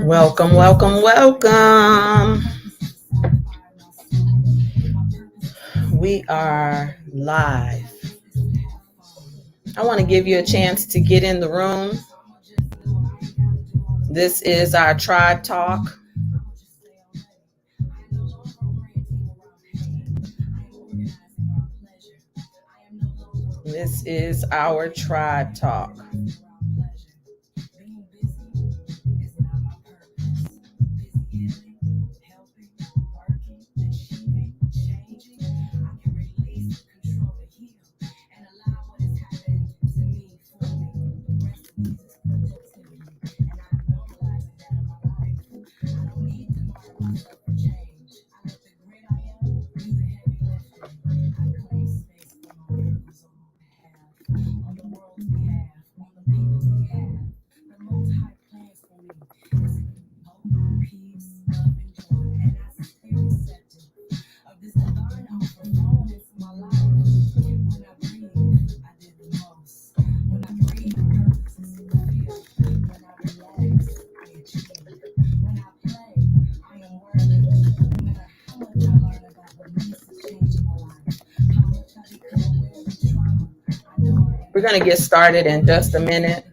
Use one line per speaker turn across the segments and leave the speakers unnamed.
Welcome, welcome, welcome. We are live. I want to give you a chance to get in the room. This is our Tribe Talk. This is our Tribe Talk. We're going to get started in just a minute.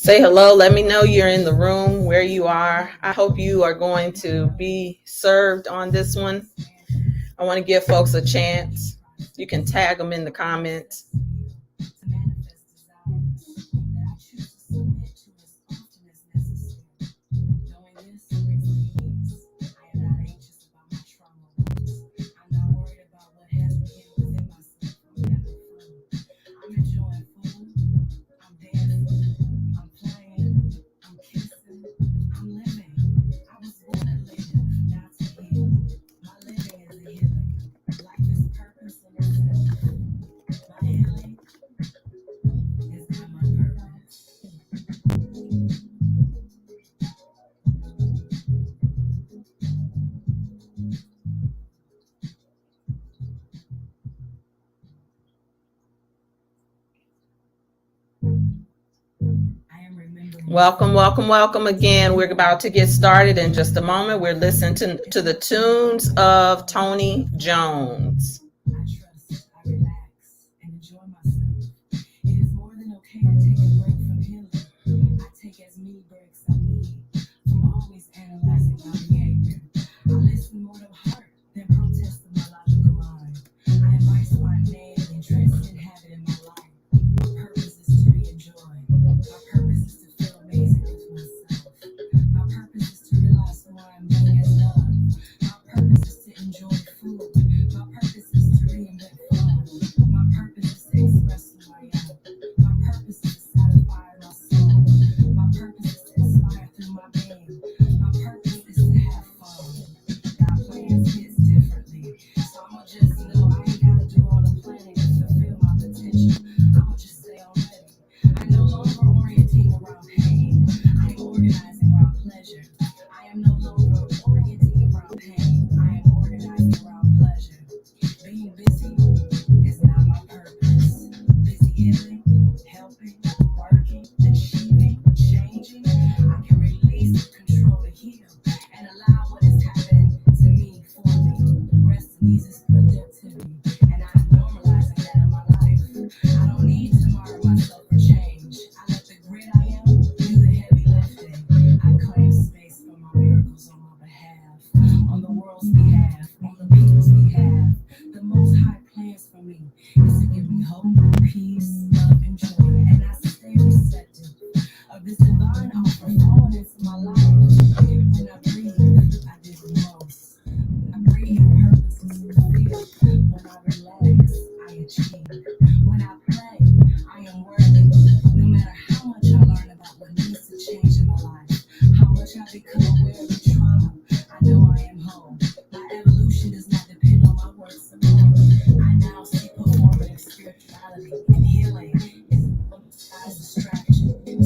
Say hello. Let me know you're in the room, where you are. I hope you are going to be served on this one. I want to give folks a chance. You can tag them in the comments. Welcome, welcome, welcome again. We're about to get started in just a moment. We're listening to the tunes of Tony Jones.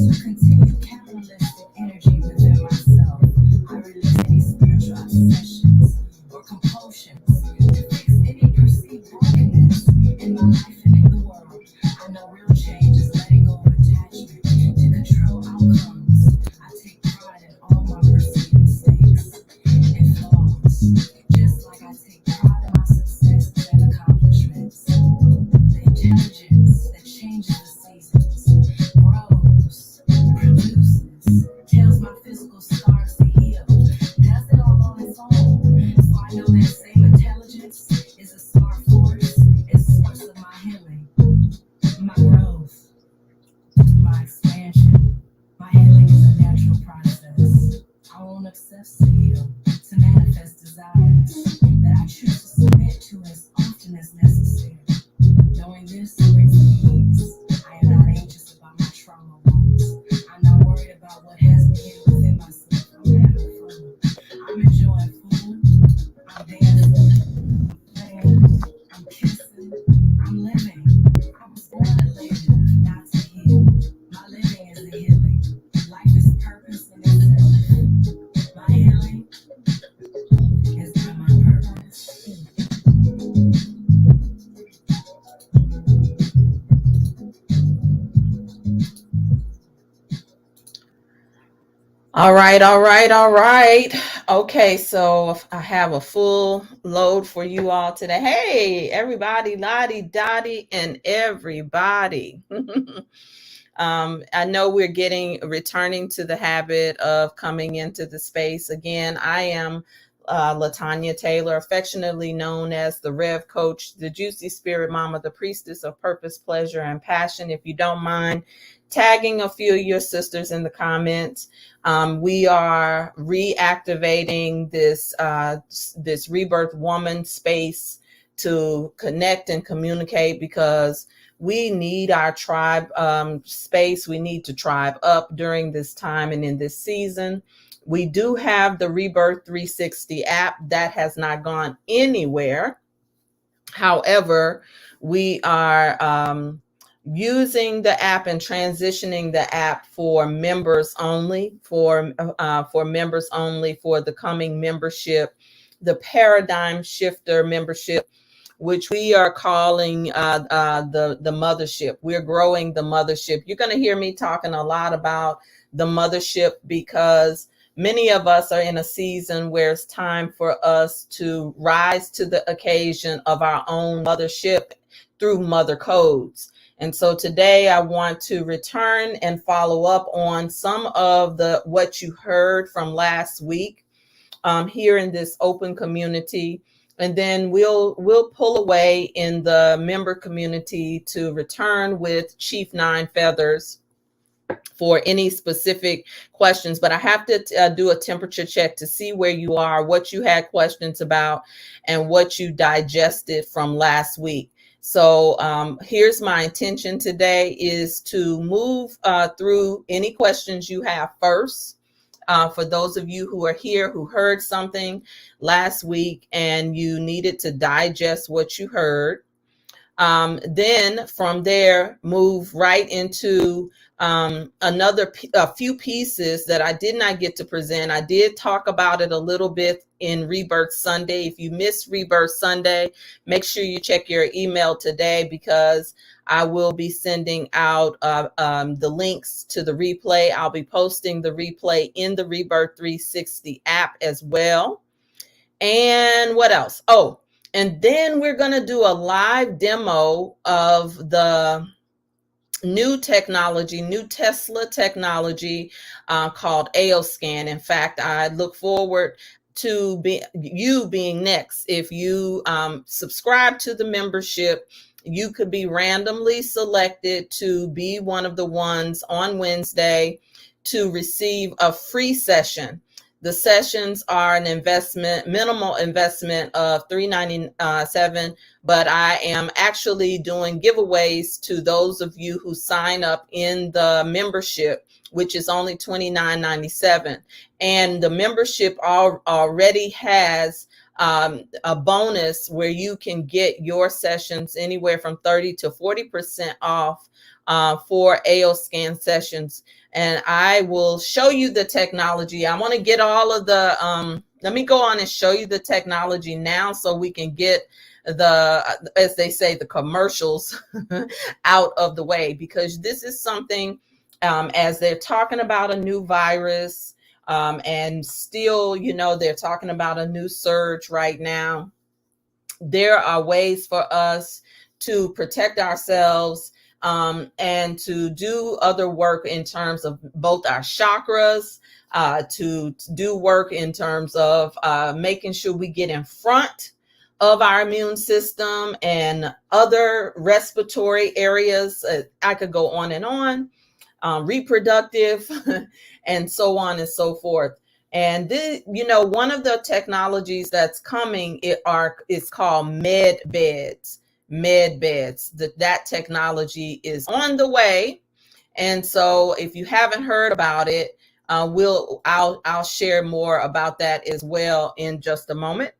to continue capitalistic energy within myself. I release any spiritual obsessions or compulsions to fix any perceived brokenness in my life and in the world. I know real change is letting go of attachment to control outcomes. I take pride in all my perceived mistakes and flaws, just like I take pride in my successes and accomplishments. The intelligence that changes the seasons, grows, produces, tells my physical scars to heal, does it all on its own. So I know that same intelligence is a smart force, is the source of my healing, my growth, my expansion. My healing is a natural process. I won't obsess to heal, to manifest desires that I choose to submit to as often as necessary. Knowing this brings me peace. I am not anxious about my trauma wounds. I'm not worried about what hasn't healed within myself. I'm having fun. I'm enjoying food. I'm dancing. I'm playing. I'm kissing. I'm living. I was born to live, not to heal. My living is the healing. Life is purpose in itself. My healing is not my purpose.
All right, all right, all right. Okay, so I have a full load for you all today. Hey, everybody, Lottie, Dottie, and everybody. I know we're returning to the habit of coming into the space again. I am LaTanya Taylor, affectionately known as the Rev Coach, the Juicy Spirit Mama, the Priestess of Purpose, Pleasure, and Passion. If you don't mind tagging a few of your sisters in the comments, we are reactivating this Rebirth Woman space to connect and communicate, because we need our tribe space. We need to tribe up during this time and in this season. We do have the Rebirth 360 app that has not gone anywhere. However, we are using the app and transitioning the app for members only, for members only for the coming membership, the Paradigm Shifter membership, which we are calling the mothership. We're growing the mothership. You're going to hear me talking a lot about the mothership, because many of us are in a season where it's time for us to rise to the occasion of our own mothership through mother codes. And so today I want to return and follow up on some of what you heard from last week here in this open community. And then we'll pull away in the member community to return with Chief Nine Feathers for any specific questions. But I have to do a temperature check to see where you are, what you had questions about, and what you digested from last week. So here's my intention today, is to move through any questions you have first. For those of you who are here who heard something last week and you needed to digest what you heard, then from there move right into a few pieces that I did not get to present. I did talk about it a little bit in Rebirth Sunday. If you missed Rebirth Sunday, make sure you check your email today, because I will be sending out the links to the replay. I'll be posting the replay in the Rebirth 360 app as well. And what else? Oh, and then we're going to do a live demo of the new technology, new Tesla technology called AOScan. In fact, I look forward to you being next. If you subscribe to the membership, you could be randomly selected to be one of the ones on Wednesday to receive a free session. The sessions are an investment, minimal investment of $397, but I am actually doing giveaways to those of you who sign up in the membership, which is only $29.97. And the membership already has a bonus where you can get your sessions anywhere from 30 to 40% off for AO scan sessions. And I will show you the technology. I want to get all of the, let me go on and show you the technology now so we can get the, as they say, the commercials out of the way, because this is something, as they're talking about a new virus, and still, they're talking about a new surge right now. There are ways for us to protect ourselves, and to do other work in terms of both our chakras, to do work in terms of making sure we get in front of our immune system and other respiratory areas. I could go on and on, reproductive, and so on and so forth. And one of the technologies that's coming is called med beds. That technology is on the way. And so if you haven't heard about it, I'll share more about that as well in just a moment.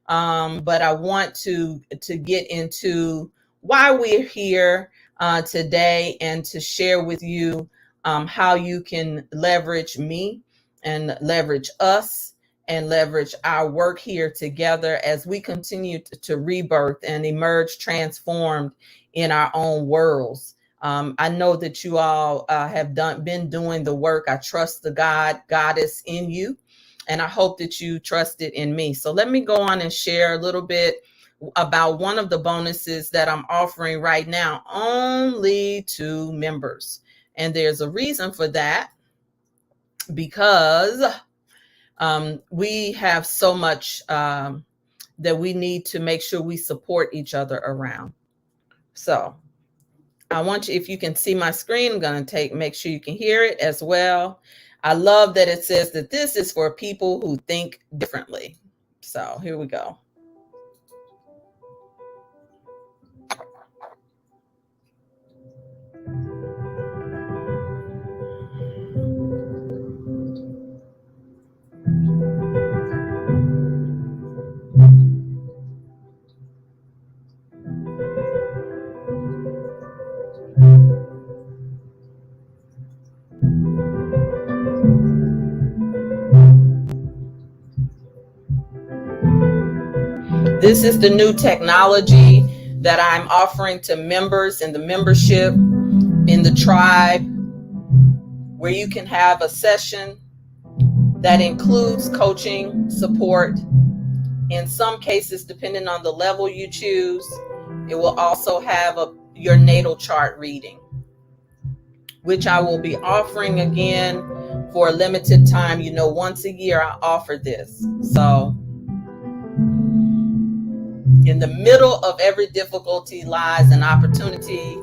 But I want to get into why we're here today, and to share with you how you can leverage me and leverage us and leverage our work here together as we continue to rebirth and emerge transformed in our own worlds. I know that you all have been doing the work. I trust the goddess in you, and I hope that you trust it in me. So let me go on and share a little bit about one of the bonuses that I'm offering right now, only to members. And there's a reason for that, because we have so much that we need to make sure we support each other around. So I want you, if you can see my screen, I'm going to make sure you can hear it as well. I love that it says that this is for people who think differently. So here we go. This is the new technology that I'm offering to members in the membership, in the tribe, where you can have a session that includes coaching, support. In some cases, depending on the level you choose, it will also have your natal chart reading, which I will be offering again for a limited time. Once a year I offer this. So in the middle of every difficulty lies an opportunity.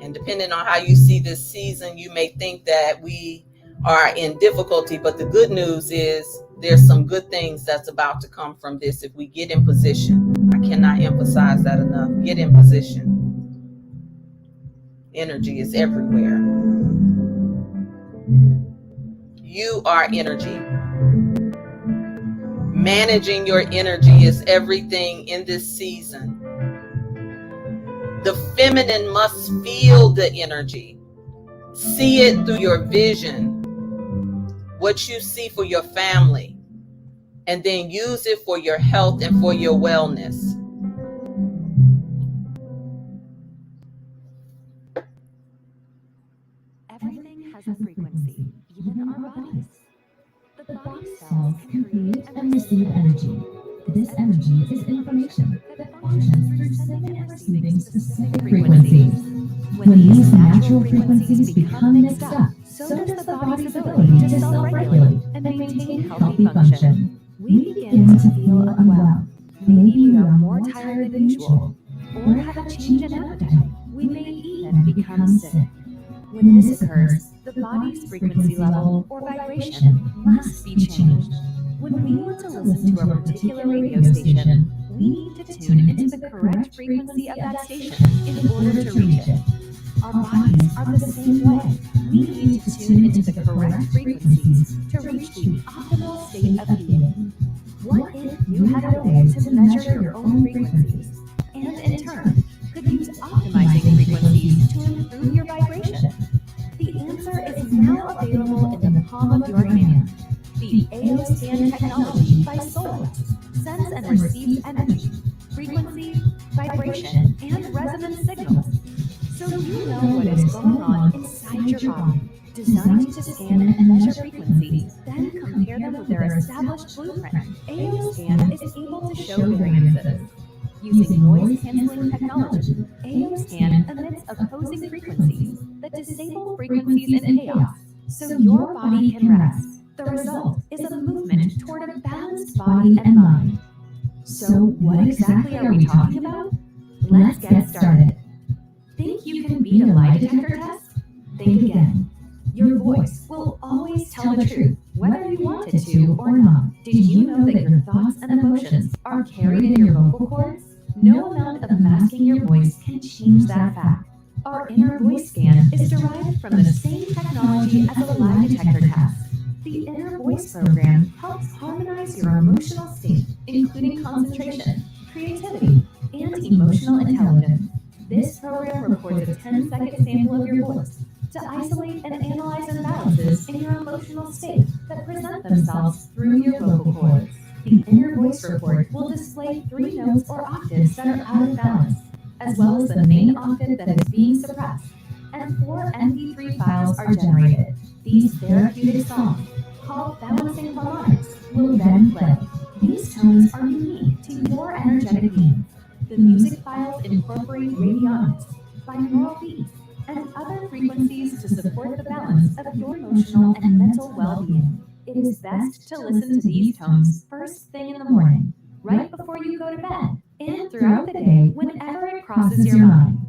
And depending on how you see this season, you may think that we are in difficulty, but the good news is there's some good things that's about to come from this if we get in position. I cannot emphasize that enough. Get in position. Energy is everywhere. You are energy. Managing your energy is everything in this season. The feminine must feel the energy. See it through your vision, what you see for your family, and then use it for your health and for your wellness.
Everything has a frequency, even our bodies. The body cells can create and receive energy. This energy is information that functions through sending and receiving specific frequencies. When these natural frequencies become mixed up, so does the body's ability to self-regulate and maintain healthy function. We begin to feel unwell. Maybe you are more tired than usual, or have a change in appetite. We may even become sick. When this occurs, the body's frequency level or vibration must be changed. When we want to listen to a particular radio station, we need to tune into the correct frequency of that station in order to reach it. Our bodies are the same way. We need to tune into the correct frequencies to reach the optimal state of being. What if you had a way to measure your own frequencies, and in turn, could use optimizing frequencies to improve now available in the palm of your hand. The AO Scan technology by Solex sends and receives energy, frequency, vibration, and resonance signals, so you know what is going on inside your body. Designed to scan and measure frequencies, then compare them with their established blueprint, AO Scan is able to show variances. Using noise-canceling technology, AO Scan emits opposing frequencies that disable frequencies in chaos, so your body can rest. The result is a movement toward a balanced body and mind. So what exactly are we talking about? Let's get started. Think you can beat a lie detector test? Think again. Your voice will always tell the truth, whether you want it to or not. Did you know that your thoughts and emotions are carried in your vocal cords? No amount of masking your voice can change that fact. Our inner voice scan is derived from the same technology as a lie detector test. The inner voice program helps harmonize your emotional state, including concentration, creativity, and emotional intelligence. This program records a 10-second sample of your voice to isolate and analyze imbalances in your emotional state that present themselves through your vocal cords. The inner voice report will display 3 notes or octaves that are out of balance, as well as the main octave that is being suppressed, and 4 MP3 files are generated. These therapeutic songs, called balancing harmonics, will then play. These tones are unique to your energetic needs. The music files incorporate radionics, binaural beats, and other frequencies to support the balance of your emotional and mental well-being. It is best to listen to these tones first thing in the morning, right before you go to bed, and throughout the day whenever it crosses your mind.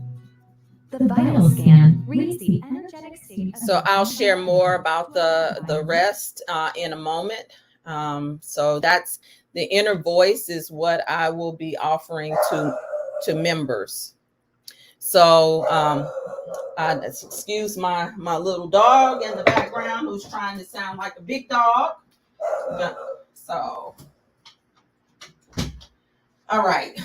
The vital scan reads the energetic state.
So I'll share more about the rest in a moment. So that's the inner voice is what I will be offering to members. So excuse my little dog in the background who's trying to sound like a big dog. So, all right.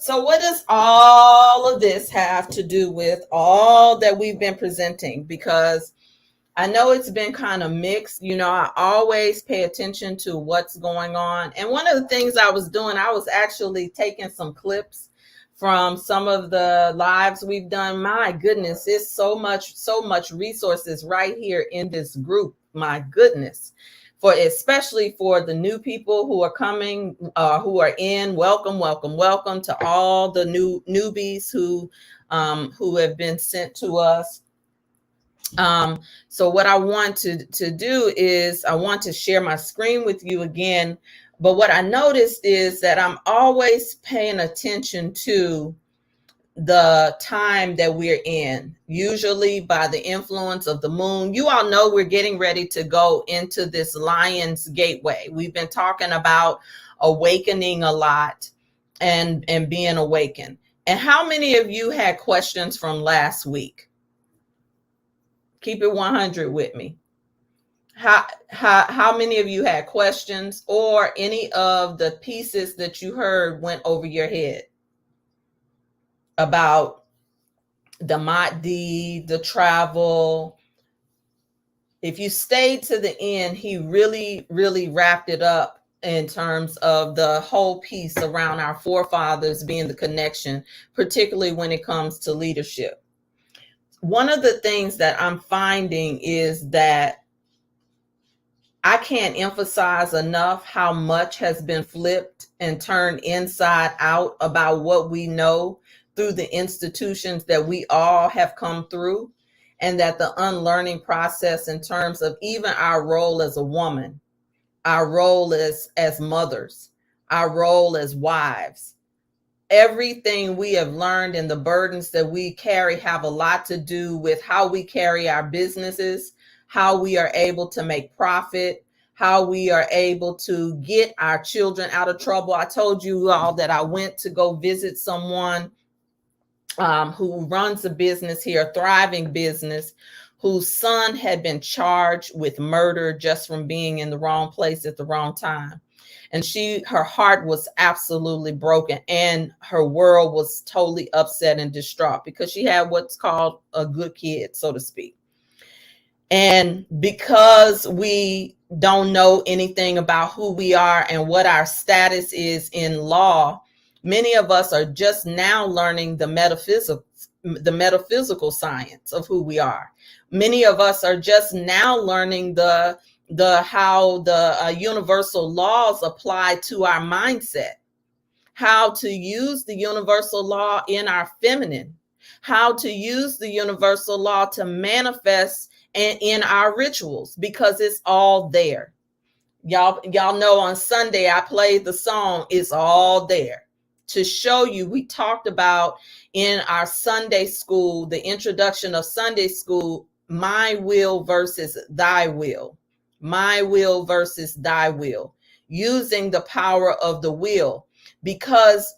So what does all of this have to do with all that we've been presenting? Because I know it's been kind of mixed. You know, I always pay attention to what's going on. And one of the things I was doing, I was actually taking some clips from some of the lives we've done. My goodness, it's so much resources right here in this group. My goodness. For especially for the new people who are coming, who are in, welcome to all the newbies who have been sent to us. So what I want to do is I want to share my screen with you again. But what I noticed is that I'm always paying attention to the time that we're in, usually by the influence of the moon. You all know we're getting ready to go into this Lion's Gateway. We've been talking about awakening a lot and being awakened. And how many of you had questions from last week? Keep it 100 with me. How many of you had questions, or any of the pieces that you heard went over your head about the Mahdi, the travel? If you stayed to the end, he really wrapped it up in terms of the whole piece around our forefathers being the connection, particularly when it comes to leadership. One of the things that I'm finding is that I can't emphasize enough how much has been flipped and turned inside out about what we know through the institutions that we all have come through, and that the unlearning process in terms of even our role as a woman, our role as mothers, our role as wives, everything we have learned and the burdens that we carry have a lot to do with how we carry our businesses, how we are able to make profit, how we are able to get our children out of trouble. I told you all that I went to go visit someone who runs a business here, a thriving business, whose son had been charged with murder just from being in the wrong place at the wrong time. And her heart was absolutely broken, and her world was totally upset and distraught because she had what's called a good kid, so to speak. And because we don't know anything about who we are and what our status is in law, many of us are just now learning the metaphysical science of who we are. Many of us are just now learning the how the universal laws apply to our mindset, how to use the universal law in our feminine, how to use the universal law to manifest and in our rituals, because it's all there. Y'all know on Sunday I played the song It's All There to show you. We talked about in our Sunday school, the introduction of Sunday school, my will versus thy will. My will versus thy will, using the power of the will. Because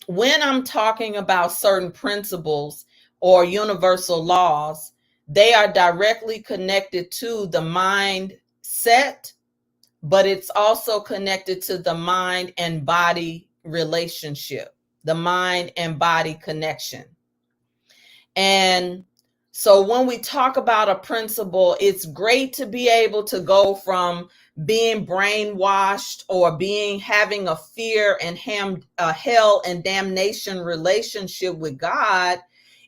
when I'm talking about certain principles or universal laws, they are directly connected to the mindset, but it's also connected to the mind and body relationship, the mind and body connection. And so when we talk about a principle, it's great to be able to go from being brainwashed or having a fear and hell and damnation relationship with God.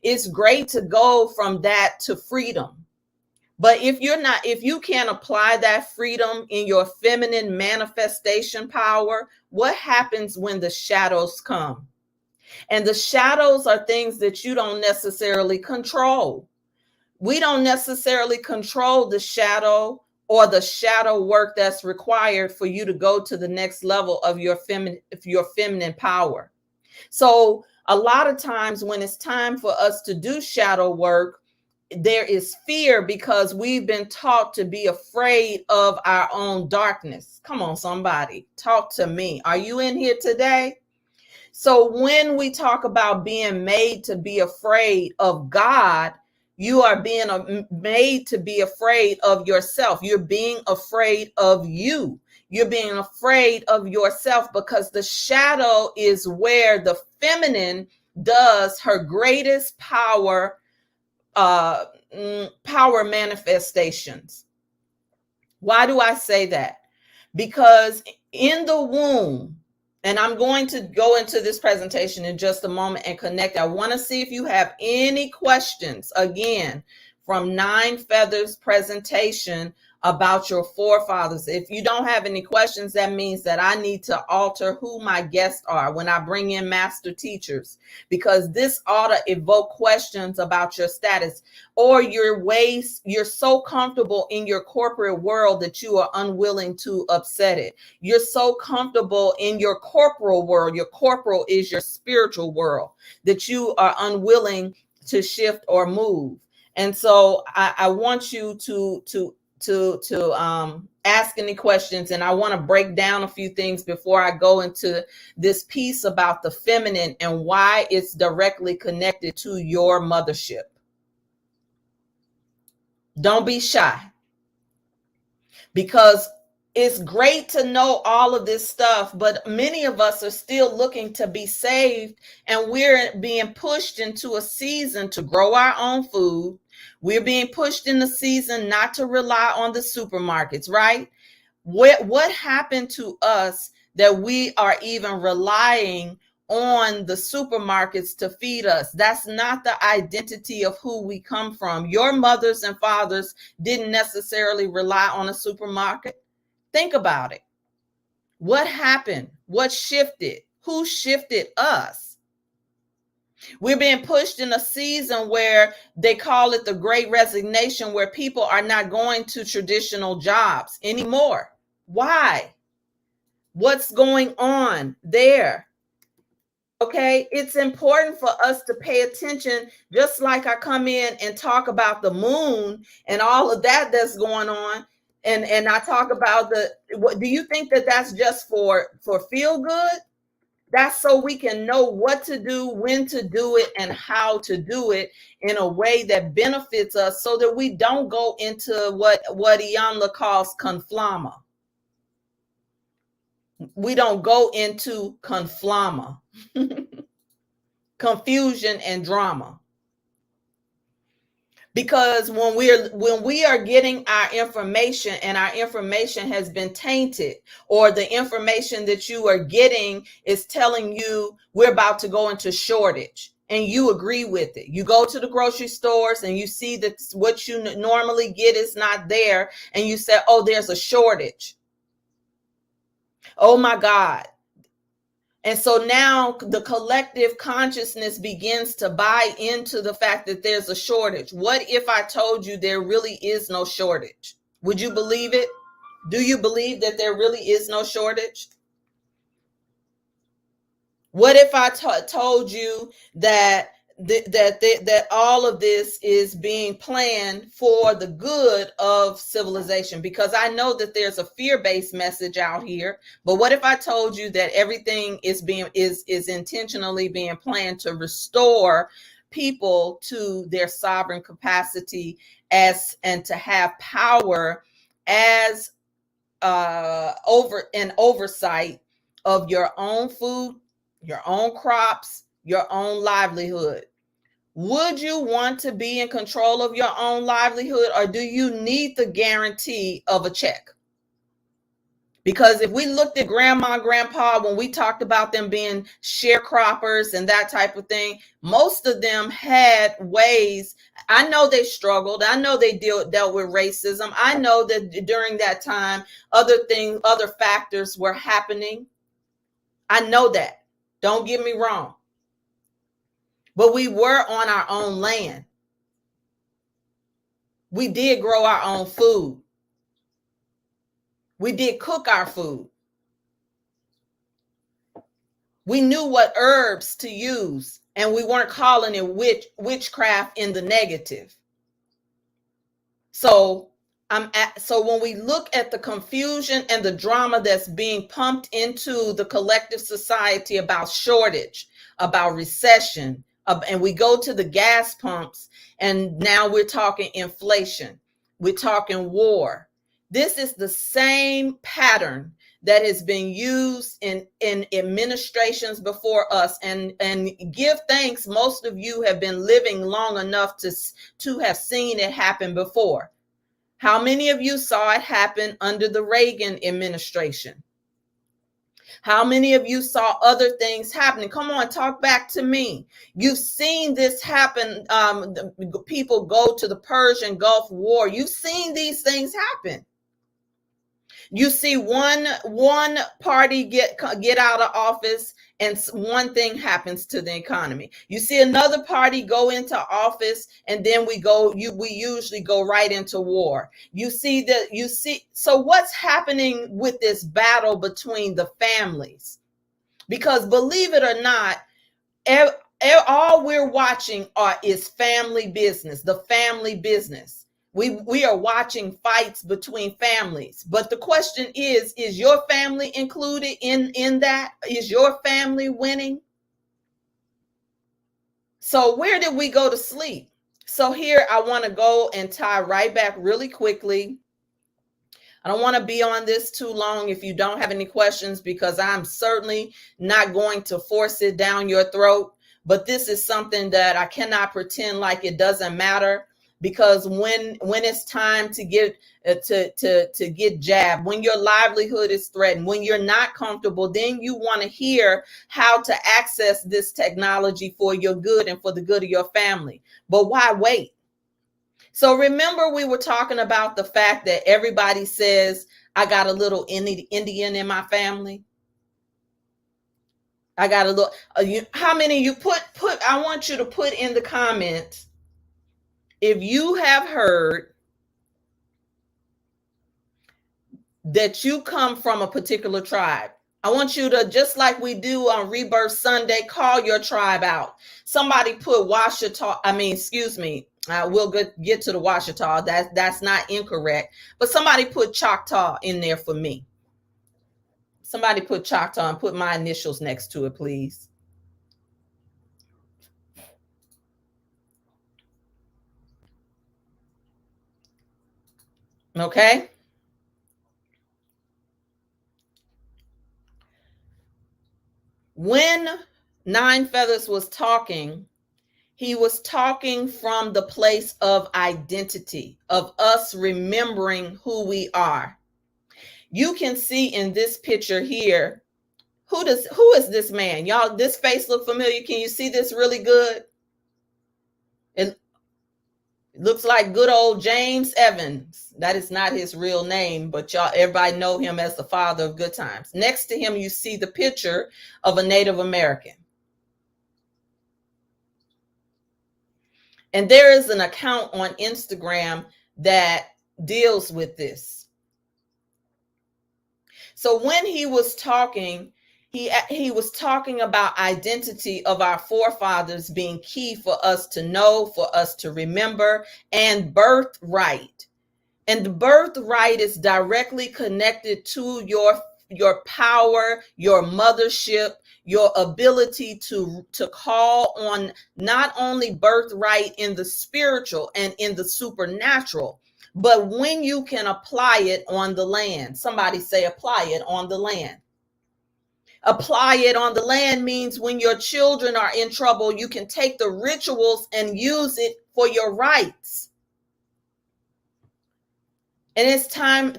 It's great to go from that to freedom. But if you can't apply that freedom in your feminine manifestation power, what happens when the shadows come? And the shadows are things that you don't necessarily control. We don't necessarily control the shadow or the shadow work that's required for you to go to the next level of your feminine power. So a lot of times when it's time for us to do shadow work, there is fear because we've been taught to be afraid of our own darkness. Come on, somebody, talk to me. Are you in here today? So when we talk about being made to be afraid of God, you are being made to be afraid of yourself. You're being afraid of you. You're being afraid of yourself because the shadow is where the feminine does her greatest power manifestations. Why do I say that? Because in the womb, and I'm going to go into this presentation in just a moment and connect. I want to see if you have any questions, again, from Nine Feathers presentation about your forefathers. If you don't have any questions, that means that I need to alter who my guests are when I bring in master teachers, because this ought to evoke questions about your status or your ways. You're so comfortable in your corporate world that you are unwilling to upset it. You're so comfortable in your corporal world. Your corporal is your spiritual world, that you are unwilling to shift or move. And so I want you to ask any questions, and I want to break down a few things before I go into this piece about the feminine and why it's directly connected to your mothership. Don't be shy, because it's great to know all of this stuff, but many of us are still looking to be saved, and we're being pushed into a season to grow our own food. We're being pushed in the season not to rely on the supermarkets, right? What happened to us that we are even relying on the supermarkets to feed us? That's not the identity of who we come from. Your mothers and fathers didn't necessarily rely on a supermarket. Think about it. What happened? What shifted? Who shifted us? We're being pushed in a season where they call it the Great Resignation, where people are not going to traditional jobs anymore. Why? What's going on there? Okay, it's important for us to pay attention, just like I come in and talk about the moon and all of that that's going on. And I talk about what do you think that that's just for feel good? That's so we can know what to do, when to do it, and how to do it in a way that benefits us, so that we don't go into what Iyanla calls conflama. We don't go into conflama, confusion and drama. Because when we are getting our information and our information has been tainted, or the information that you are getting is telling you we're about to go into shortage, and you agree with it. You go to the grocery stores and you see that what you normally get is not there, and you say, oh, there's a shortage. Oh my God. And so now the collective consciousness begins to buy into the fact that there's a shortage. What if I told you there really is no shortage? Would you believe it? Do you believe that there really is no shortage? What if I told you that that all of this is being planned for the good of civilization? Because I know that there's a fear-based message out here, but what if I told you that everything is intentionally being planned to restore people to their sovereign capacity and to have power as oversight of your own food, your own crops, your own livelihood? Would you want to be in control of your own livelihood, or do you need the guarantee of a check? Because if we looked at grandma and grandpa, when we talked about them being sharecroppers and that type of thing, most of them had ways. I know they struggled. I know they dealt with racism. I know that during that time, other factors were happening. I know that. Don't get me wrong. But we were on our own land. We did grow our own food. We did cook our food. We knew what herbs to use, and we weren't calling it witchcraft in the negative. So when we look at the confusion and the drama that's being pumped into the collective society about shortage, about recession, and we go to the gas pumps, and now we're talking inflation, we're talking war. This is the same pattern that has been used in administrations before us, and give thanks, most of you have been living long enough to have seen it happen before. How many of you saw it happen under the Reagan administration? How many of you saw other things happening? Come on, talk back to me. You've seen this happen. People go to the Persian Gulf War. You've seen these things happen. You see one party get out of office, and one thing happens to the economy. You see another party go into office, and then we usually go right into war. So what's happening with this battle between the families? Because believe it or not, all we're watching is family business, the family business. We are watching fights between families. But the question is your family included in that? Is your family winning? So where did we go to sleep? So here I want to go and tie right back really quickly. I don't want to be on this too long if you don't have any questions, because I'm certainly not going to force it down your throat. But this is something that I cannot pretend like it doesn't matter. Because when it's time to get to get jabbed, when your livelihood is threatened, when you're not comfortable, then you want to hear how to access this technology for your good and for the good of your family. But why wait? So remember, we were talking about the fact that everybody says, I got a little Indian in my family. I got a little. How many of you put? I want you to put in the comments if you have heard that you come from a particular tribe. I want you to, just like we do on Rebirth Sunday, call your tribe out. Somebody put Washita. We'll get to the Washita. That's not incorrect. But somebody put Choctaw in there for me. Somebody put Choctaw and put my initials next to it, please. Okay. When Nine Feathers was talking, He was talking from the place of identity, of us remembering who we are. You can see in this picture here, who is this man? Y'all, this face look familiar? Can you see this really good? It looks like good old James Evans. That is not his real name, but y'all, everybody know him as the father of good times. Next to him, you see the picture of a Native American. And there is an account on Instagram that deals with this. So when he was talking, he was talking about identity of our forefathers being key for us to know, for us to remember, and birthright. And the birthright is directly connected to your power, your mothership, your ability to call on not only birthright in the spiritual and in the supernatural, but when you can apply it on the land. Somebody say, apply it on the land. Apply it on the land means when your children are in trouble, you can take the rituals and use it for your rights. And it's time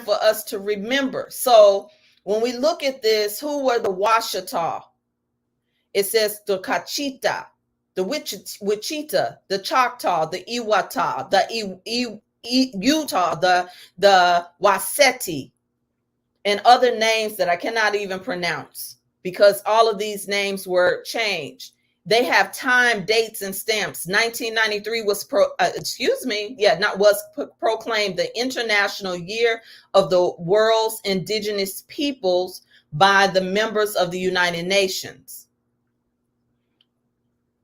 for us to remember. So when we look at this, who were the Washita? It says the Kachita, the Wichita, the Choctaw, the Iwata, the Utah, the Waseti, and other names that I cannot even pronounce because all of these names were changed. They have time, dates, and stamps. 1993 was proclaimed the International Year of the World's Indigenous Peoples by the members of the United Nations.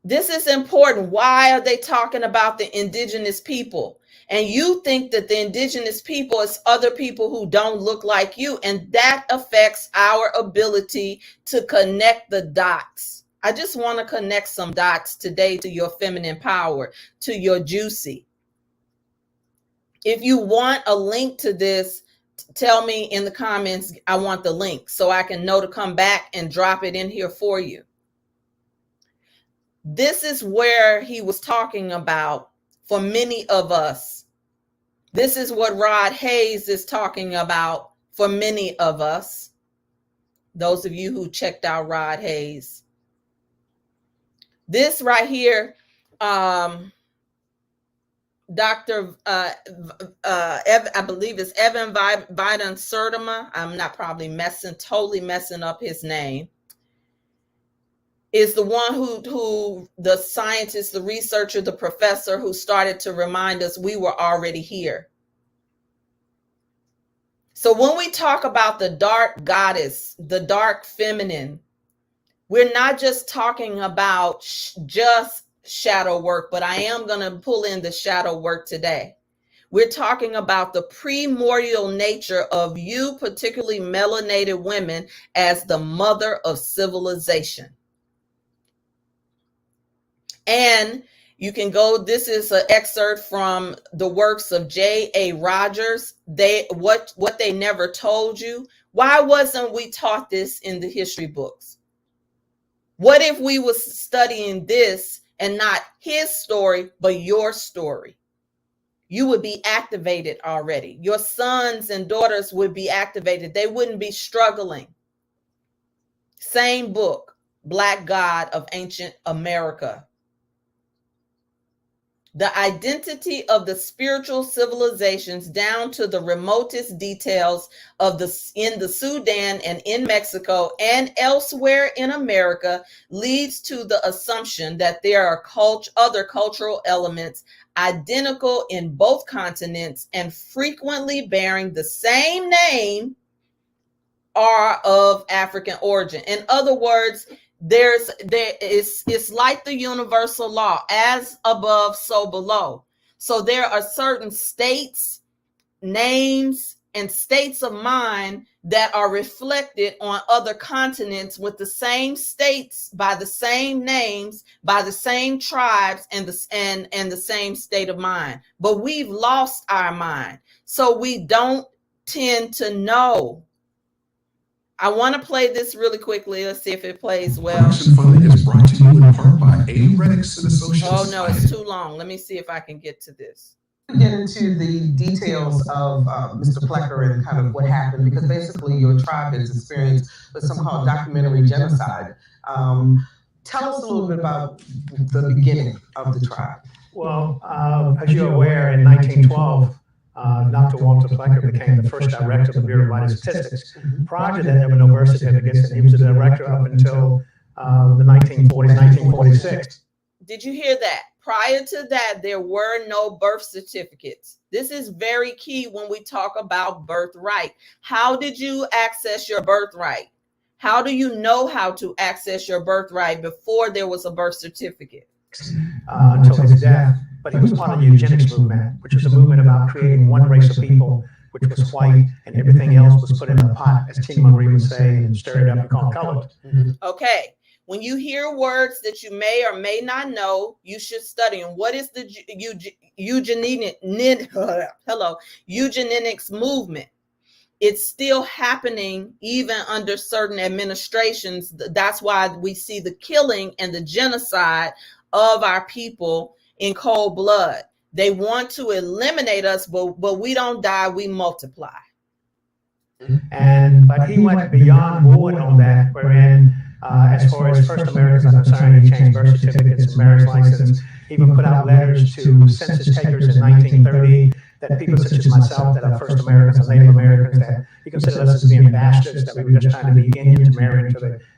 This is important. Why are they talking about the indigenous people? And you think that the indigenous people is other people who don't look like you, and that affects our ability to connect the dots. I just want to connect some dots today to your feminine power, to your juicy. If you want a link to this, tell me in the comments, I want the link so I can know to come back and drop it in here for you. This is where he was talking about for many of us. This is what Rod Hayes is talking about for many of us. Those of you who checked out Rod Hayes. This right here, Dr. I believe it's Evan Biden Sertima. I'm not probably totally messing up his name. Is the one who the scientist, the researcher, the professor who started to remind us we were already here. So when we talk about the dark goddess, the dark feminine, we're not just talking about just shadow work, but I am going to pull in the shadow work today. We're talking about the primordial nature of you, particularly melanated women, as the mother of civilization. And you can go, this is an excerpt from the works of J.A. Rogers. What they never told you. Why wasn't we taught this in the history books? What if we was studying this and not his story, but your story? You would be activated already. Your sons and daughters would be activated. They wouldn't be struggling. Same book, Black God of Ancient America. The identity of the spiritual civilizations down to the remotest details of in the Sudan and in Mexico and elsewhere in America leads to the assumption that there are other cultural elements identical in both continents and frequently bearing the same name are of African origin. In other words, it's like the universal law, as above, so below. So there are certain states, names, and states of mind that are reflected on other continents with the same states, by the same names, by the same tribes, and the same state of mind. But we've lost our mind, so we don't tend to know. I want to play this really quickly. Let's see if it plays well.
Fun is brought to you in part by eugenics and associates.
Oh no, it's too long. Let me see if I can get to this.
Get into the details of Mr. Plecker and kind of what happened, because basically your tribe has experienced what's called documentary genocide. Tell us a little bit about the beginning of the tribe.
Well, as you're aware, in 1912, Dr. Walter Plecker became the first director of the Bureau of Vital Statistics. Prior to that, there were no birth certificates, and he was the director up until the 1940s, 1946.
Did you hear that? Prior to that, there were no birth certificates. This is very key when we talk about birthright. How did you access your birthright? How do you know how to access your birthright before there was a birth certificate?
Until his death. But he was part of the eugenics movement, which was a movement about creating one race of people, which was white, and everything else was put in a pot, as Tina Marie would say, and stirred up and called colored.
Okay. When you hear words that you may or may not know, you should study them. What is the eugenics movement? It's still happening even under certain administrations. That's why we see the killing and the genocide of our people in cold blood. They want to eliminate us, but we don't die, we multiply.
But he went beyond board on that, wherein as far as first Americans are concerned, he changed birth certificates and marriage license. He even put out letters to census takers in 1930 that people such as myself that are first Americans and Native Americans, that he considered us as being bastards, that we were just trying to be Indian to marry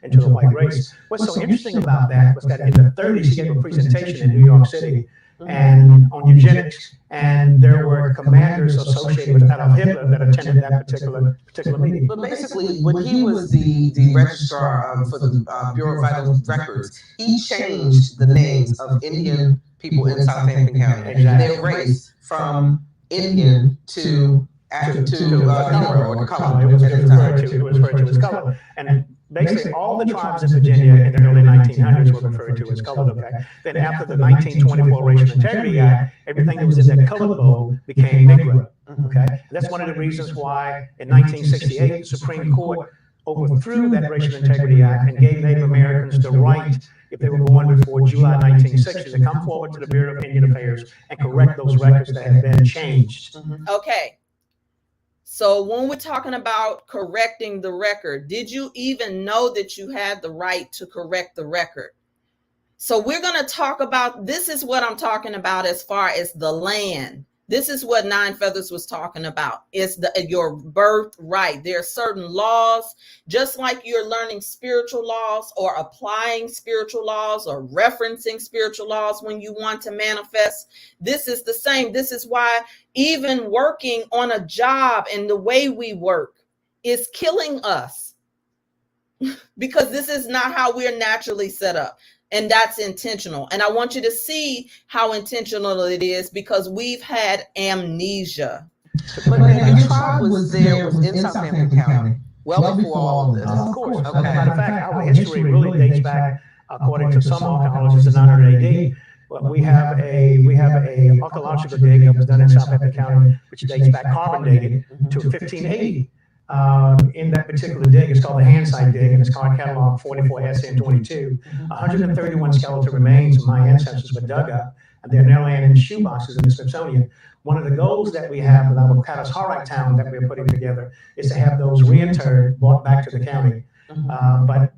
into the white race. What's so interesting about that was that in the 30s, he gave a presentation in New York City and on eugenics, and there were commanders associated with Adolf Hitler that attended that particular meeting.
But basically, when he was the registrar for the Bureau of Vital Records, he changed the names of Indian people in Southampton County, their race from Indian to color or color.
It was referred to as color. And basically all the tribes in Virginia in the early 1900s were referred to as colored, okay? Then after the 1924 Racial Integrity Act, everything that was in that colored bowl became Negro, okay? And that's one of the reasons why in 1968, the Supreme Court overthrew that Racial Integrity Act and gave Native Americans the right, if they were born before July 1960, to come forward to the Bureau of Indian Affairs and correct those records that had been changed.
Okay. So when we're talking about correcting the record, did you even know that you had the right to correct the record? So we're going to talk about, this is what I'm talking about as far as the land. This is what Nine Feathers was talking about. It's your birthright. There are certain laws, just like you're learning spiritual laws or applying spiritual laws or referencing spiritual laws when you want to manifest. This is the same. This is why even working on a job and the way we work is killing us because this is not how we're naturally set up. And that's intentional. And I want you to see how intentional it is because we've had amnesia.
But your tribe was in Southampton County well before all of this.
Of course.
Okay.
Matter of fact, our history really dates back, according to some archaeologists, to 900 AD. Well, we have a archaeological dig that was done in Southampton County, which dates back carbon dated to 1580. In that particular dig, it's called the hand site dig, and it's called catalog 44 SN 22. 131 skeletal remains of my ancestors were dug up, and they're now laying in shoe boxes in the Smithsonian. One of the goals that we have with our Caddis-Harriet town that we're putting together is to have those reinterred, brought back to the county. But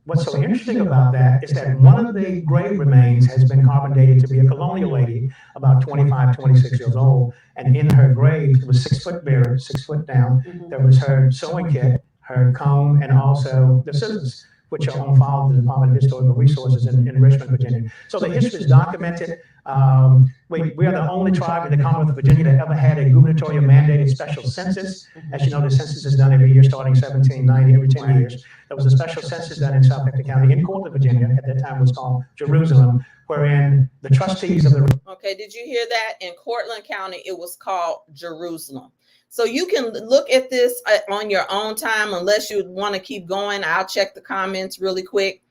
what's so interesting about that is that one of the grave remains has been carbon dated to be a colonial lady, about 25, 26 years old. And in her grave, it was 6 foot bare, 6 foot down. There was her sewing kit, her comb, and also the scissors, which are on file at the Department of Historical Resources in Richmond, Virginia. So the history is documented. We are the only tribe in the Commonwealth of Virginia that ever had a gubernatorial mandated special census. As you know, the census is done every year starting 1790, every 10 years. There was a special census done in Southampton County in Cortland, Virginia. At that time it was called Jerusalem, wherein the trustees of the...
Okay, did you hear that? In Cortland County, it was called Jerusalem. So you can look at this on your own time, unless you want to keep going. I'll check the comments really quick.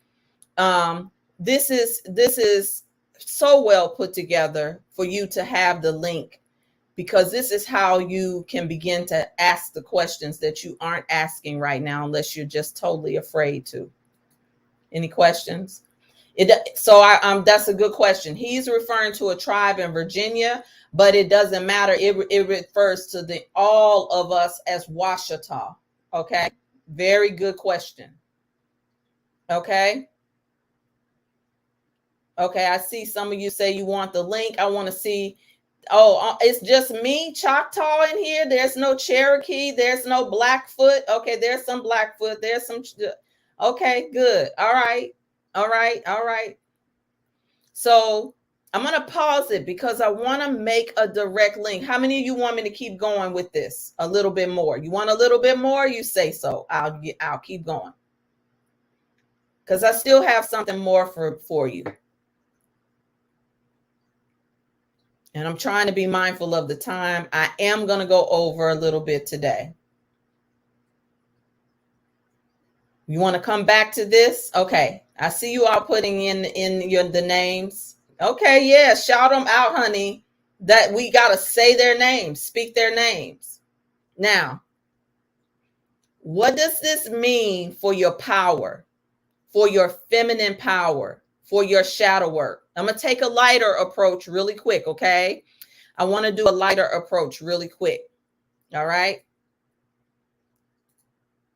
This is so well put together for you to have the link, because this is how you can begin to ask the questions that you aren't asking right now, unless you're just totally afraid to. Any questions? That's a good question. He's referring to a tribe in Virginia, but it doesn't matter. It refers to all of us as Washita. Okay. Very good question. Okay. Okay. I see some of you say you want the link. I want to see. Oh, it's just me, Choctaw, in here. There's no Cherokee. There's no Blackfoot. Okay. There's some Blackfoot. There's some. Okay. Good. All right. All right. All right. So I'm going to pause it because I want to make a direct link. How many of you want me to keep going with this a little bit more? You want a little bit more? You say so. I'll keep going because I still have something more for you. And I'm trying to be mindful of the time. I am going to go over a little bit today. You want to come back to this? Okay. I see you all putting in the names. Okay. Yeah. Shout them out, honey. That we got to say their names, speak their names. Now, what does this mean for your power, for your feminine power, for your shadow work? I'm going to take a lighter approach really quick. Okay. I want to do a lighter approach really quick. All right.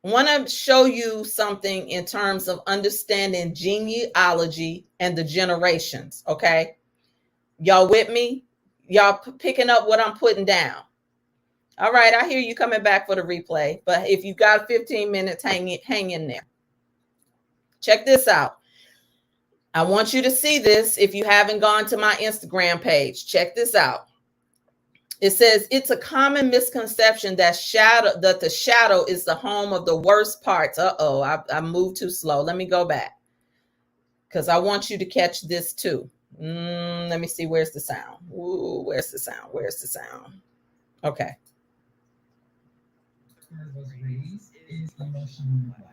I want to show you something in terms of understanding genealogy and the generations. Okay. Y'all with me? Y'all picking up what I'm putting down? All right. I hear you coming back for the replay, but if you got 15 minutes, hang in there. Check this out. I want you to see this. If you haven't gone to my Instagram page, check this out. It says it's a common misconception that the shadow is the home of the worst parts. I moved too slow. Let me go back because I want you to catch this too. Let me see. Where's the sound? Ooh, where's the sound? Where's the sound? Okay.
Was raised is emotional neglect.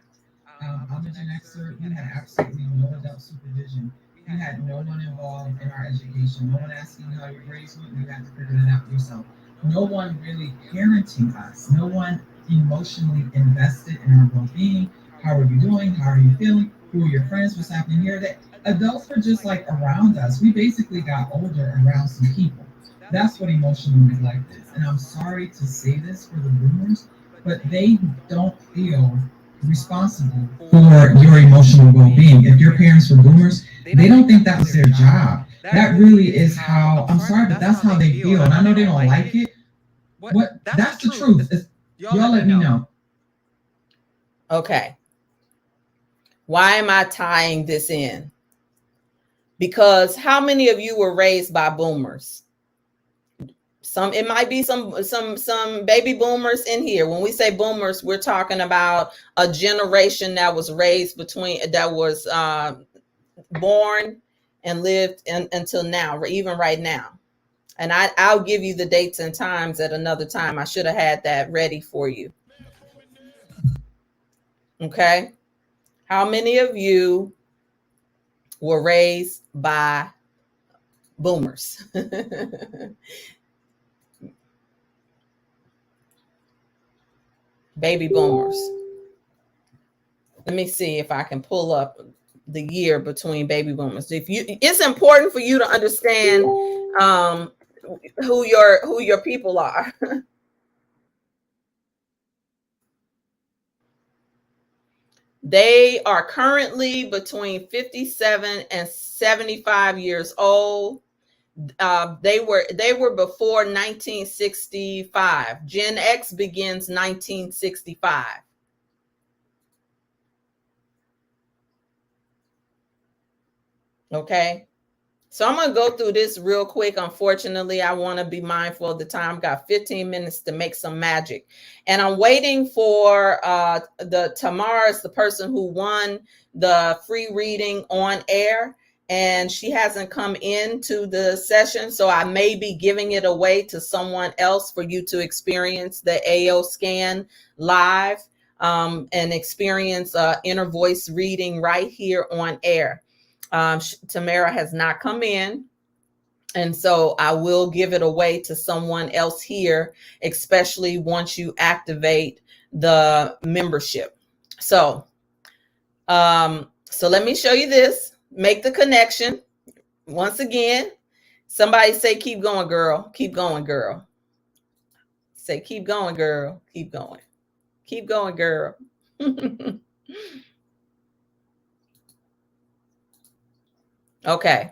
I'm a Gen Xer. We had absolutely no adult supervision. We had no one involved in our education. No one asking how your grades went. You had to figure it out yourself. No one really parenting us. No one emotionally invested in our well-being. How are you doing? How are you feeling? Who are your friends? What's happening here? That adults were just like around us. We basically got older around some people. That's what emotional neglect is. And I'm sorry to say this for the boomers, but they don't feel responsible for your emotional well-being. If your parents were boomers, they don't think that was their job. That really is how, I'm sorry, but that's how they feel. And I know they don't like it. That's the truth. Y'all let me know.
Okay. Why am I tying this in? Because how many of you were raised by boomers? It might be some baby boomers in here. When we say boomers, we're talking about a generation that was raised born and lived until now, even right now. And I'll give you the dates and times at another time. I should have had that ready for you. Okay. How many of you were raised by boomers? Baby boomers. Let me see if I can pull up the year between baby boomers. It's important for you to understand who your people are. They are currently between 57 and 75 years old. They were before 1965. Gen X begins 1965. Okay. So I'm going to go through this real quick. Unfortunately, I want to be mindful of the time. Got 15 minutes to make some magic. And I'm waiting for Tamara is the person who won the free reading on air. And she hasn't come into the session. So I may be giving it away to someone else for you to experience the AO scan live and experience inner voice reading right here on air. Tamara has not come in. And so I will give it away to someone else here, especially once you activate the membership. So let me show you this. make the connection. Once again, somebody say, keep going, girl. Keep going, girl. Say, keep going, girl. Keep going. Keep going, girl. Okay.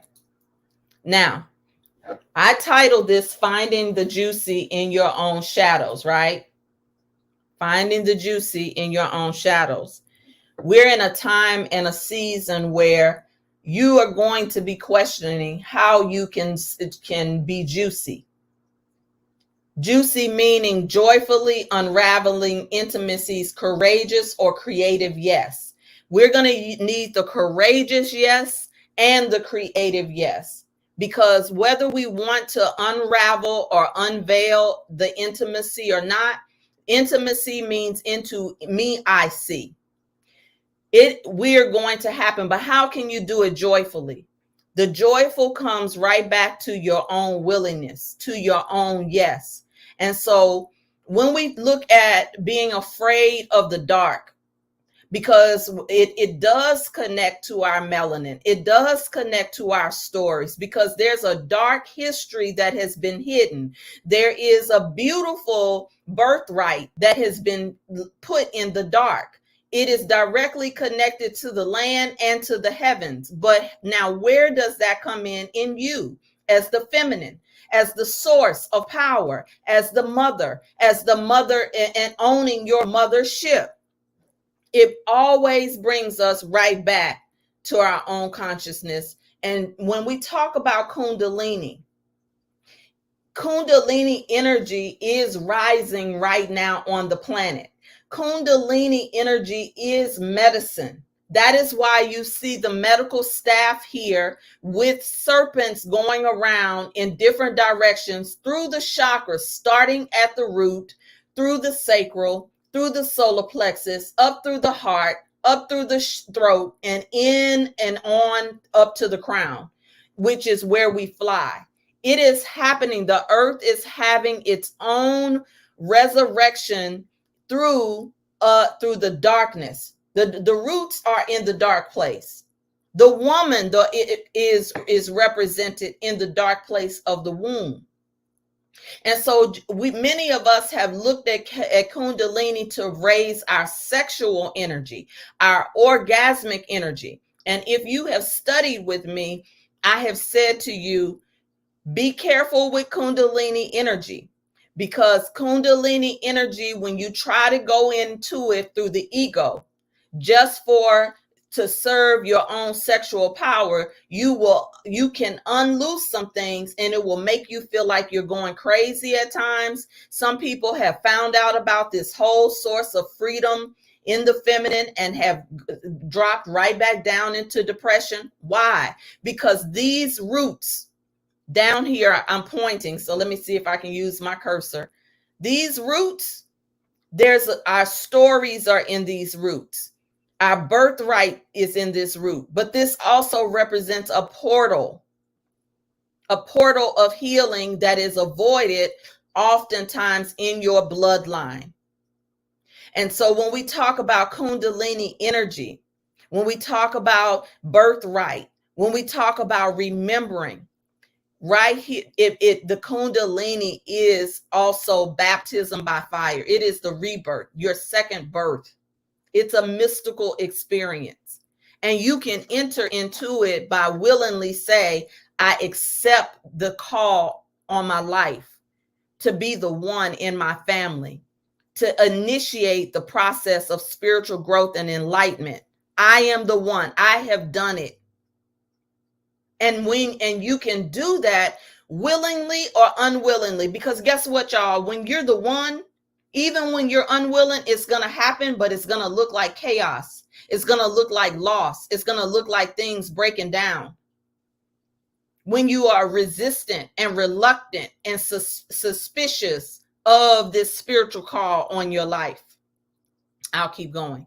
Now, I titled this Finding the Juicy in Your Own Shadows, right? Finding the juicy in your own shadows. We're in a time and a season where you are going to be questioning how you can be juicy. Juicy meaning joyfully unraveling intimacies, courageous or creative yes. We're going to need the courageous yes and the creative yes, because whether we want to unravel or unveil the intimacy or not, intimacy means into me, I see. We're going to happen, but how can you do it joyfully? The joyful comes right back to your own willingness, to your own yes. And so when we look at being afraid of the dark, because it does connect to our melanin, it does connect to our stories, because there's a dark history that has been hidden. There is a beautiful birthright that has been put in the dark. It is directly connected to the land and to the heavens. But now, where does that come in you as the feminine, as the source of power, as the mother and owning your mothership? It always brings us right back to our own consciousness. And when we talk about Kundalini energy is rising right now on the planet. Kundalini energy is medicine. That is why you see the medical staff here with serpents going around in different directions through the chakras, starting at the root, through the sacral, through the solar plexus, up through the heart, up through the throat, and in and on up to the crown, which is where we fly. It is happening. The earth is having its own resurrection through the darkness. The roots are in the dark place. The woman is represented in the dark place of the womb. And so many of us have looked at Kundalini to raise our sexual energy, our orgasmic energy. And if you have studied with me, I have said to you, be careful with Kundalini energy, because Kundalini energy, when you try to go into it through the ego, just to serve your own sexual power, you can unloose some things, and it will make you feel like you're going crazy at times. Some people have found out about this whole source of freedom in the feminine and have dropped right back down into depression. Why? Because these roots down here, I'm pointing, so let me see if I can use my cursor. These roots, our stories are in these roots. Our birthright is in this root, but this also represents a portal of healing that is avoided oftentimes in your bloodline. And so when we talk about Kundalini energy, when we talk about birthright, when we talk about remembering, right here, the Kundalini is also baptism by fire. It is the rebirth, your second birth. It's a mystical experience. And you can enter into it by willingly say, I accept the call on my life to be the one in my family, to initiate the process of spiritual growth and enlightenment. I am the one. I have done it. And you can do that willingly or unwillingly, because guess what, y'all? When you're the one, even when you're unwilling, it's going to happen, but it's going to look like chaos. It's going to look like loss. It's going to look like things breaking down. When you are resistant and reluctant and suspicious of this spiritual call on your life. I'll keep going.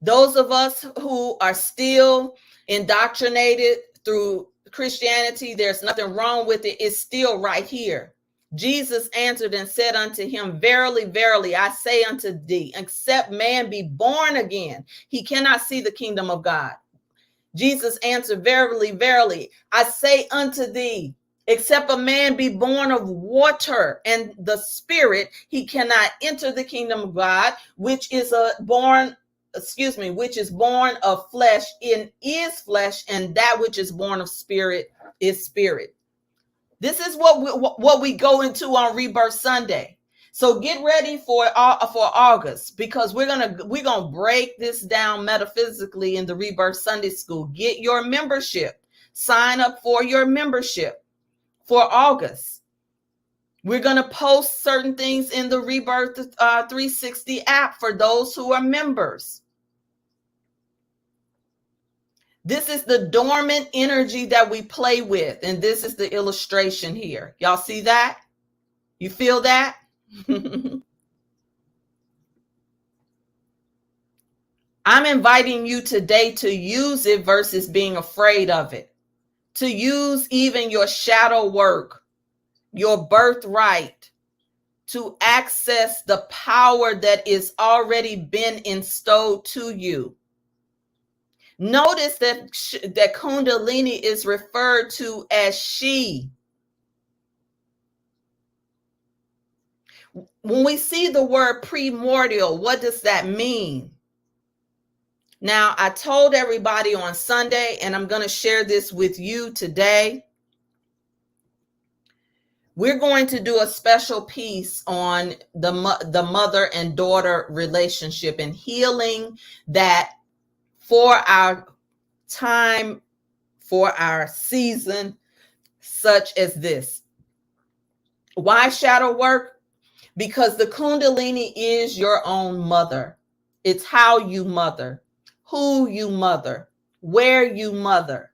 Those of us who are still indoctrinated through Christianity, there's nothing wrong with it. It's still right here. Jesus answered and said unto him, verily, verily, I say unto thee, except man be born again, he cannot see the kingdom of God. Jesus answered, verily, verily, I say unto thee, except a man be born of water and the Spirit, he cannot enter the kingdom of God, which is born of flesh is flesh, and that which is born of spirit is spirit. This is what we go into on Rebirth Sunday. So get ready for August, because we're gonna break this down metaphysically in the Rebirth Sunday School. Get your membership. Sign up for your membership for August. We're gonna post certain things in the Rebirth 360 app for those who are members. This is the dormant energy that we play with, and this is the illustration here. Y'all see that? You feel that? I'm inviting you today to use it versus being afraid of it. To use even your shadow work, your birthright, to access the power that is already been installed to you. Notice that Kundalini is referred to as she. When we see the word primordial, what does that mean? Now, I told everybody on Sunday, and I'm going to share this with you today. We're going to do a special piece on the mother and daughter relationship and healing that for our time, for our season, such as this. Why shadow work? Because the Kundalini is your own mother. It's how you mother, who you mother, where you mother,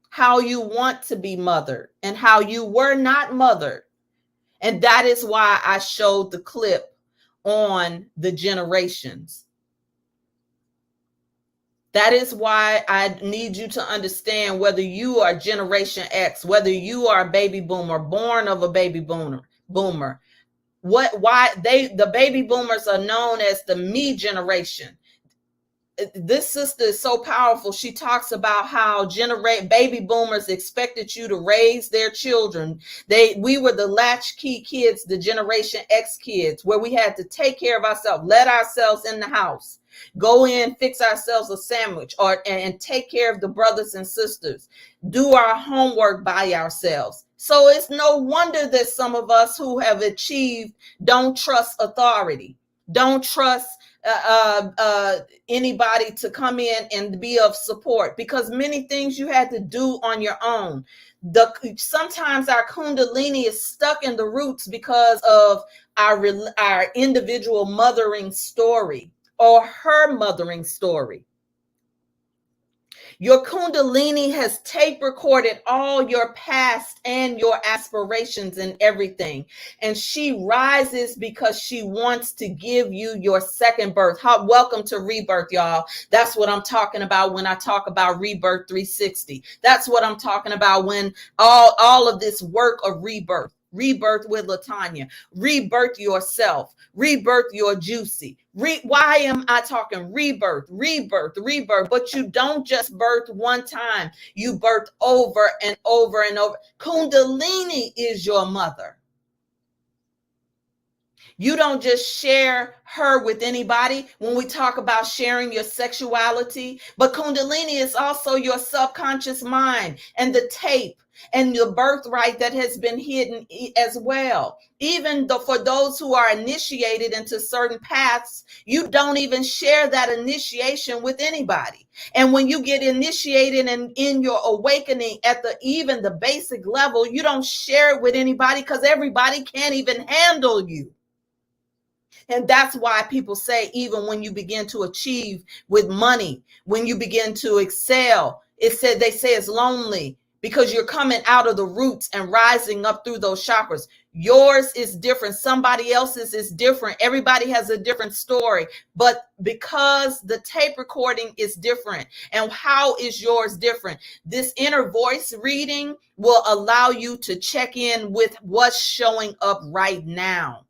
how you want to be mothered, and how you were not mothered. And that is why I showed the clip on the generations. That is why I need you to understand whether you are Generation X, whether you are a baby boomer, born of a baby boomer. The baby boomers are known as the me generation. This sister is so powerful. She talks about how baby boomers expected you to raise their children. We were the latchkey kids, the Generation X kids, where we had to take care of ourselves, let ourselves in the house, go in, fix ourselves a sandwich, and take care of the brothers and sisters, do our homework by ourselves. So it's no wonder that some of us who have achieved don't trust authority, don't trust anybody to come in and be of support, because many things you had to do on your own. Sometimes our Kundalini is stuck in the roots because of our individual mothering story or her mothering story. Your Kundalini has tape recorded all your past and your aspirations and everything. And she rises because she wants to give you your second birth. Welcome to Rebirth, y'all. That's what I'm talking about when I talk about Rebirth 360. That's what I'm talking about when all of this work of rebirth. Rebirth with LaTanya. Rebirth yourself. Rebirth your juicy. Why am I talking rebirth? But you don't just birth one time. You birth over and over and over. Kundalini is your mother. You don't just share her with anybody when we talk about sharing your sexuality, but Kundalini is also your subconscious mind and the tape and your birthright that has been hidden as well. Even though for those who are initiated into certain paths, you don't even share that initiation with anybody. And when you get initiated and in your awakening at even the basic level, you don't share it with anybody because everybody can't even handle you. And that's why people say, even when you begin to achieve with money, when you begin to excel, they say it's lonely because you're coming out of the roots and rising up through those chakras. Yours is different. Somebody else's is different. Everybody has a different story, but because the tape recording is different, and how is yours different? This inner voice reading will allow you to check in with what's showing up right now.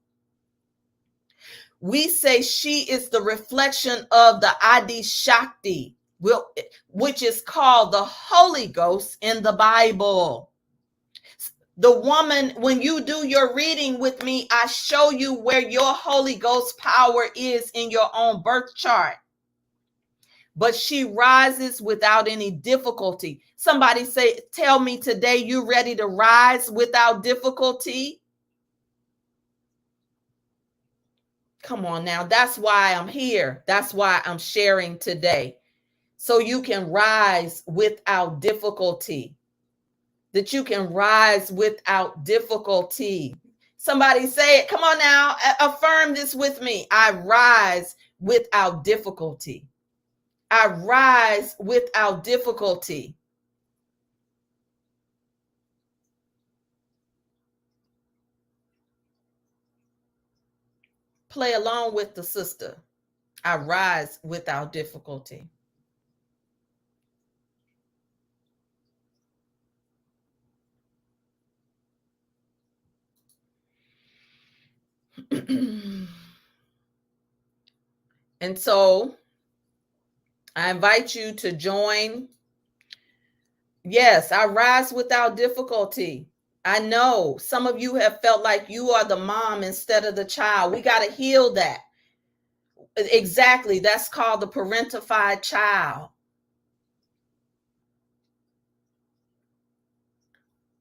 We say she is the reflection of the Adi Shakti, which is called the Holy Ghost in the Bible. The woman, when you do your reading with me, I show you where your Holy Ghost power is in your own birth chart. But she rises without any difficulty. Somebody say, tell me today, you ready to rise without difficulty? Come on now. That's why I'm here. That's why I'm sharing today. So you can rise without difficulty. That you can rise without difficulty. Somebody say it. Come on now. Affirm this with me. I rise without difficulty. I rise without difficulty. Play along with the sister. I rise without difficulty. And so I invite you to join. Yes, I rise without difficulty. I know some of you have felt like you are the mom instead of the child. We got to heal that. Exactly. That's called the parentified child.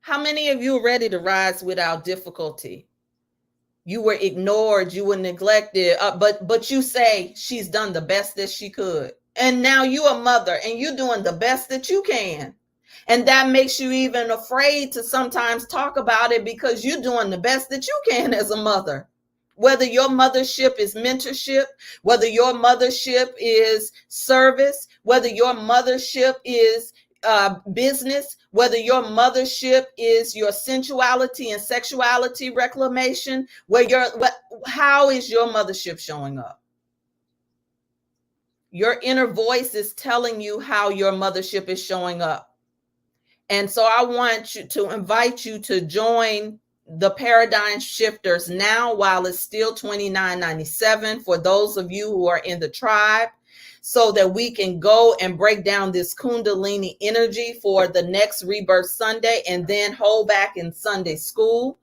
How many of you are ready to rise without difficulty? You were ignored, you were neglected, but you say she's done the best that she could. And now you're a mother and you're doing the best that you can. And that makes you even afraid to sometimes talk about it because you're doing the best that you can as a mother. Whether your mothership is mentorship, whether your mothership is service, whether your mothership is business, whether your mothership is your sensuality and sexuality reclamation, how is your mothership showing up? Your inner voice is telling you how your mothership is showing up. And so I want you to invite you to join the Paradigm Shifters now while it's still $29.97 for those of you who are in the tribe, so that we can go and break down this Kundalini energy for the next Rebirth Sunday and then hold back in Sunday school.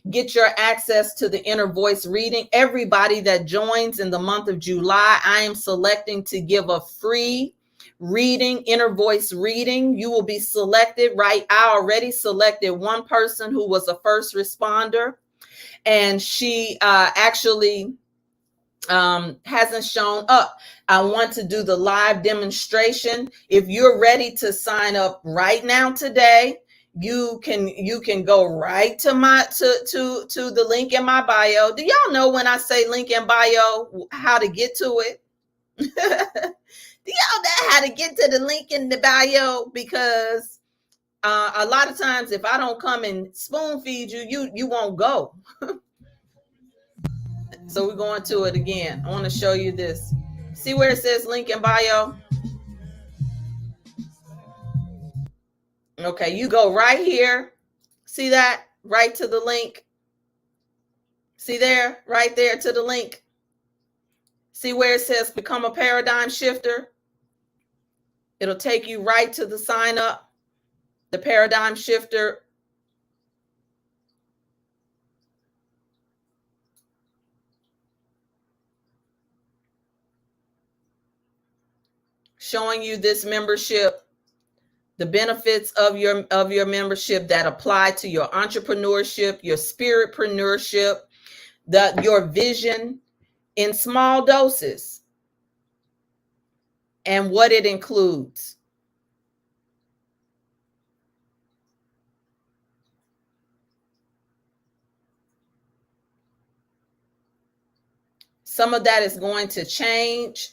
Get your access to the inner voice reading. Everybody that joins in the month of July, I am selecting to give a free reading, inner voice reading. You will be selected, right? I already selected one person who was a first responder, and she actually hasn't shown up. I want to do the live demonstration. If you're ready to sign up right now today, you can go right to to the link in my bio. Do y'all know when I say link in bio how to get to it? Do y'all know how to get to the link in the bio? Because a lot of times if I don't come and spoon feed you, you won't go. So we're going to it again. I want to show you this. See where it says link in bio? Okay, you go right here. See that? Right to the link. See there? Right there to the link. See where it says become a paradigm shifter? It'll take you right to the sign up, the paradigm shifter. Showing you this membership, the benefits of your membership that apply to your entrepreneurship, your spiritpreneurship, your vision in small doses, and what it includes. Some of that is going to change.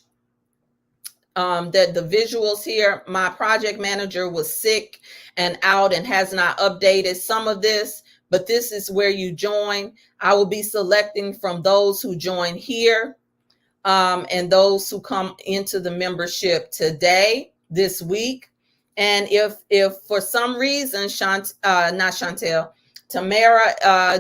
That the visuals here, my project manager was sick and out and has not updated some of this, but this is where you join. I will be selecting from those who join here and those who come into the membership today, this week. And if for some reason, Tamara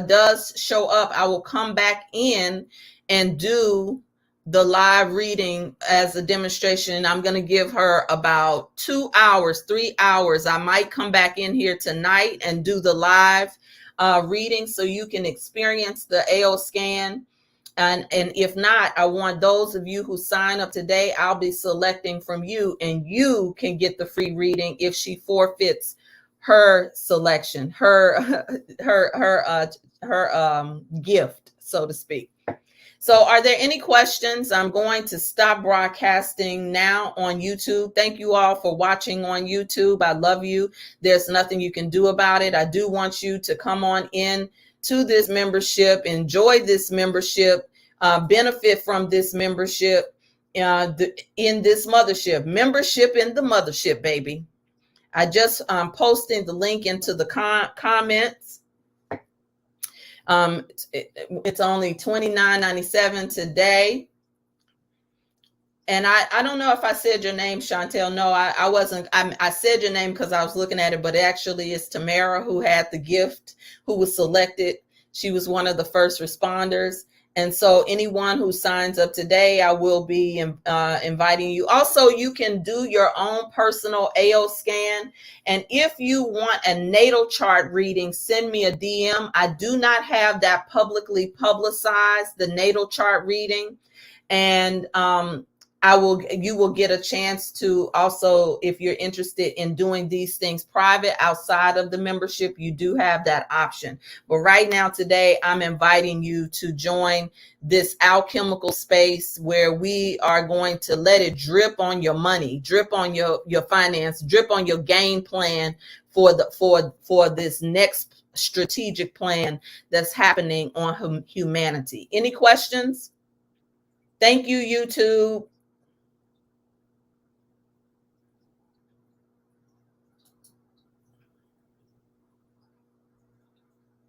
does show up, I will come back in and do the live reading as a demonstration. I'm going to give her about 2 hours, 3 hours. I might come back in here tonight and do the live reading so you can experience the AO scan. And if not, I want those of you who sign up today, I'll be selecting from you, and you can get the free reading if she forfeits her selection, her gift, so to speak. So are there any questions? I'm going to stop broadcasting now on YouTube. Thank you all for watching on YouTube. I love you. There's nothing you can do about it. I do want you to come on in to this membership, enjoy this membership, benefit from this membership in this mothership. Membership in the mothership, baby. I just posting the link into the comments. It's only $29.97 today. And I don't know if I said your name, Chantel. No, I wasn't. I said your name because I was looking at it, but actually it's Tamara who had the gift, who was selected. She was one of the first responders. And so anyone who signs up today, I will be inviting you. Also, you can do your own personal AO scan. And if you want a natal chart reading, send me a DM. I do not have that publicly publicized, the natal chart reading. And you will get a chance to also, if you're interested in doing these things private outside of the membership, you do have that option. But right now, today, I'm inviting you to join this alchemical space where we are going to let it drip on your money, drip on your finance, drip on your game plan for this next strategic plan that's happening on humanity. Any questions? Thank you, YouTube.